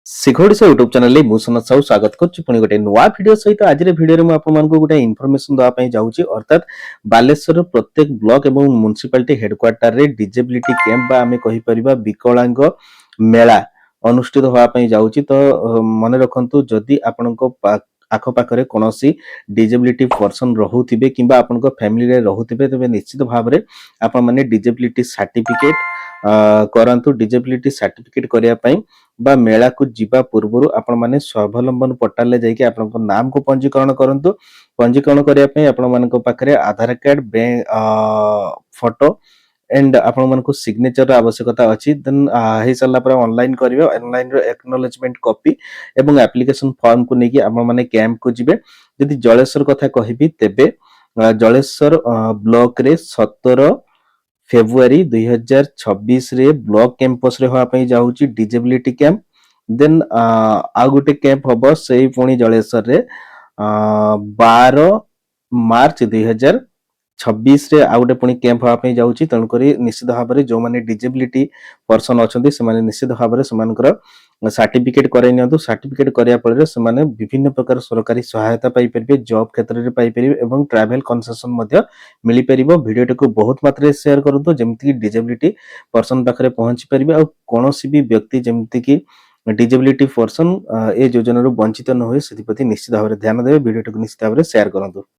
ଶିଖୋଡ଼ିଶା YouTube ଚ୍ୟାନେଲରେ ମୁଁ ସନତ ସାହୁ ସ୍ୱାଗତ କରୁଛି ପୁଣି ଗୋଟେ ନୂଆ ଭିଡିଓ ସହିତ। ଆଜିର ଭିଡିଓରେ ମୁଁ ଆପଣମାନଙ୍କୁ ଗୋଟେ ଇନଫର୍ମେସନ ଦେବା ପାଇଁ ଯାଉଛି, ଅର୍ଥାତ୍ ବାଲେଶ୍ୱରର ପ୍ରତ୍ୟେକ ବ୍ଲକ ଏବଂ ମ୍ୟୁନିସିପାଲିଟି ହେଡକ୍ୱାର୍ଟରରେ ଡିଜେବିଲିଟି କ୍ୟାମ୍ପ ବା ଆମେ କହିପାରିବା ବିକଳାଙ୍ଗ ମେଳା ଅନୁଷ୍ଠିତ ହେବା ପାଇଁ ଯାଉଛି। ତ ମନେ ରଖନ୍ତୁ, ଯଦି ଆପଣଙ୍କ ଆଖପାଖରେ କୌଣସି ଡିଜେବିଲିଟି ପର୍ସନ ରହୁଥିବେ କିମ୍ବା ଆପଣଙ୍କ ଫ୍ୟାମିଲିରେ ରହୁଥିବେ, ତେବେ ନିଶ୍ଚିତ ଭାବରେ ଆପଣମାନେ ଡିଜେବିଲିଟି ସାର୍ଟିଫିକେଟ କରନ୍ତୁ। ଡିଜେବିଲିଟି ସାର୍ଟିଫିକେଟ କରିବା ପାଇଁ ବା ମେଳାକୁ ଯିବା ପୂର୍ବରୁ ଆପଣମାନେ ସ୍ୱାବଲମ୍ବନ ପୋର୍ଟାଲରେ ଯାଇକି ଆପଣଙ୍କ ନାମକୁ ପଞ୍ଜୀକରଣ କରନ୍ତୁ। ପଞ୍ଜୀକରଣ କରିବା ପାଇଁ ଆପଣମାନଙ୍କ ପାଖରେ ଆଧାର କାର୍ଡ, ବ୍ୟାଙ୍କ ଫଟୋ एंड आपण मानको सिग्नेचर आवश्यकता अछि। देन हे सरला पर ऑनलाइन करिवे, ऑनलाइन रो एक्नॉलेजमेंट कॉपी एवं एप्लीकेशन फॉर्म को नेकी आपण माने कैंप को जिवे। यदि जलेश्वर कथा कहिबी तेबे जलेश्वर ब्लॉक रे 17 फेब्रुआरी 2026 रे ब्लॉक कैंपस रे होआ पई जाउची डिजेबिलिटी कैंप। देन आ गुटे कैंप हबो सेही पुणी जलेश्वर रे 12 मार्च 2026 रे आ गुटे पुणी कैंप होआ पई जाउची। तणकरी निश्चित भाबरे जो माने डिजेबिलिटी पर्सन अछंती से माने निश्चित भाबरे सेमानकर सर्टिफिकेट कराई नियंतु। सर्टिफिकेट करिया परे से माने विभिन्न प्रकार सरकारी सहायता पाई परिबे, जॉब क्षेत्र रे पाई परिबे एवं ट्रैवल कंसेशन मध्य मिली परिबो। वीडियो को बहुत मात्रा रे शेयर करंतु जेमति कि डिजेबिलिटी पर्सन पाखरे पहुंची परिबे आ कोनोसी भी व्यक्ति जेमति कि डिजेबिलिटी पर्सन ए योजना रु वंचित न होय सेति प्रति निश्चित भाबरे ध्यान देबे। वीडियो को निश्चित भाबरे शेयर करंतु।